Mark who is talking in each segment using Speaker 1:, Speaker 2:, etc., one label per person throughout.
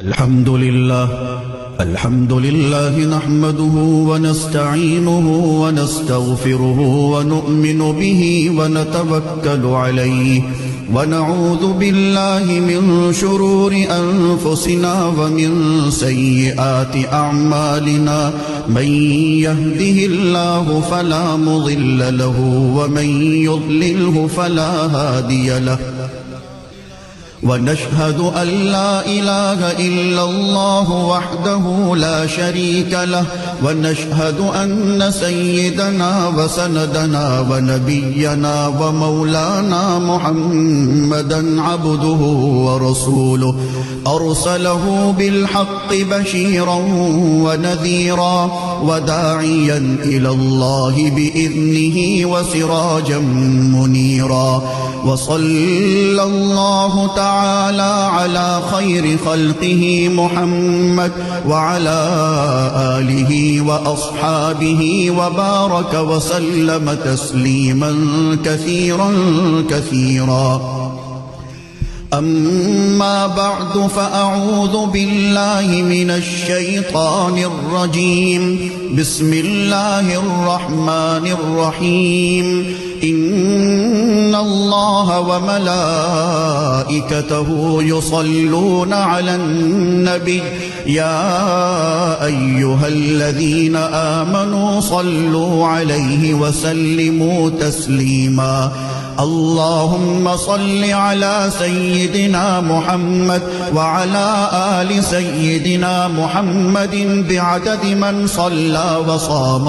Speaker 1: الحمد لله نحمده ونستعينه ونستغفره ونؤمن به ونتوكل عليه ونعوذ بالله من شرور أنفسنا ومن سيئات أعمالنا من يهده الله فلا مضل له ومن يضلله فلا هادي له ونشهد أن لا إله إلا الله وحده لا شريك له ونشهد أن سيدنا وسندنا ونبينا ومولانا محمدا عبده ورسوله أرسله بالحق بشيرا ونذيرا وداعيا إلى الله بإذنه وسراجا منيرا وصلى الله تعالى على خير خلقه محمد وعلى آله وأصحابه وبارك وسلم تسليما كثيرا كثيرا. أما بعد فأعوذ بالله من الشيطان الرجيم. بسم الله الرحمن الرحيم. إن الله وملائكته يصلون على النبي يا أيها الذين آمنوا صلوا عليه وسلموا تسليما. اللهم صل على سيدنا محمد وعلى آل سيدنا محمد بعدد من صلى وصام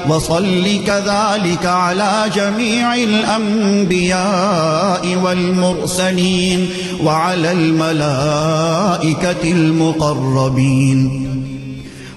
Speaker 1: وصل كذلك على جميع الأنبياء والمرسلين وعلى الملائكة المقربين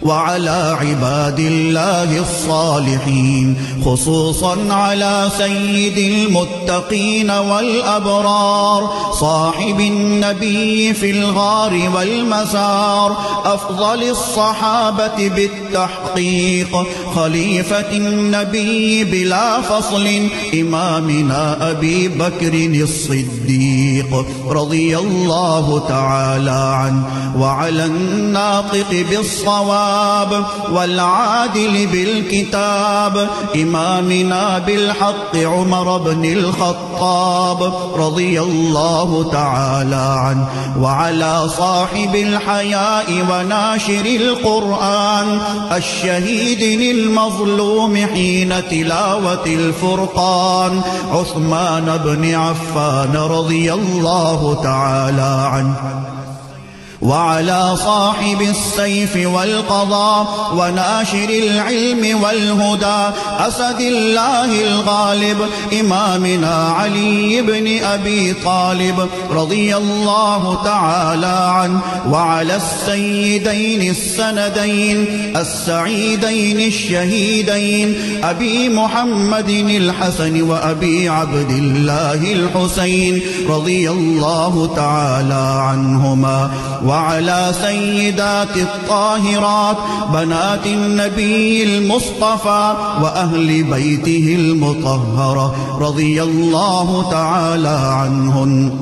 Speaker 1: وعلى عباد الله الصالحين خصوصا على سيد المتقين والأبرار صاحب النبي في الغار والمسار أفضل الصحابة بالتحقيق خليفة النبي بلا فصل إمامنا أبي بكر الصديق رضي الله تعالى عنه وعلى الناطق بالصواب والعادل بالكتاب إمامنا بالحق عمر بن الخطاب رضي الله تعالى عنه وعلى صاحب الحياء وناشر القرآن الشهيد المظلوم حين تلاوة الفرقان عثمان بن عفان رضي الله تعالى عنه وعلى صاحب السيف والقضاء وناشر العلم والهدى أسد الله الغالب إمامنا علي بن أبي طالب رضي الله تعالى عنه وعلى السيدين السندين السعيدين الشهيدين أبي محمد الحسن وأبي عبد الله الحسين رضي الله تعالى عنهما وعلى سيدات الطاهرات بنات النبي المصطفى وأهل بيته المطهرة رضي الله تعالى عنهن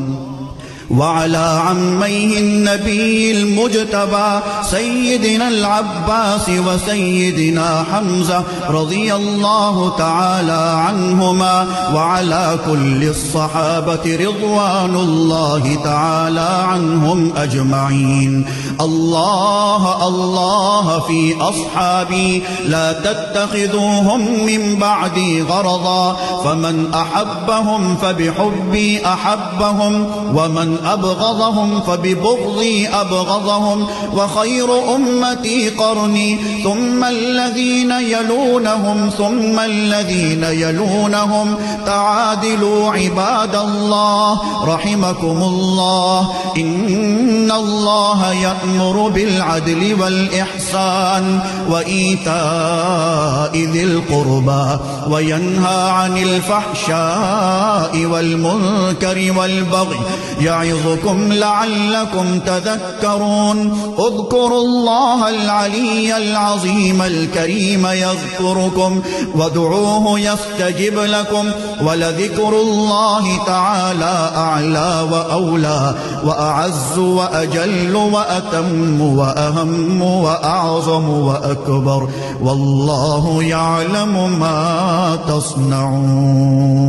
Speaker 1: وعلى عميه النبي المجتبى سيدنا العباس وسيدنا حمزة رضي الله تعالى عنهما وعلى كل الصحابة رضوان الله تعالى عنهم أجمعين. الله الله في أصحابي لا تتخذوهم من بعدي غرضا فمن أحبهم فبحبي أحبهم ومن أبغضهم فببغضي أبغضهم وخير أمتي قرني ثم الذين يلونهم ثم الذين يلونهم تعادلوا عباد الله رحمكم الله. إن الله يأمر بالعدل والإحسان وإيتاء ذي القربى وينهى عن الفحشاء والمنكر والبغي يعظكم لعلكم تذكرون اذكروا الله العلي العظيم الكريم يذكركم وادعوه يستجب لكم ولذكر الله تعالى أعلى وأولى وأعز وأجل وأتم وأهم وأعظم وأكبر والله يعلم ما تصنعون.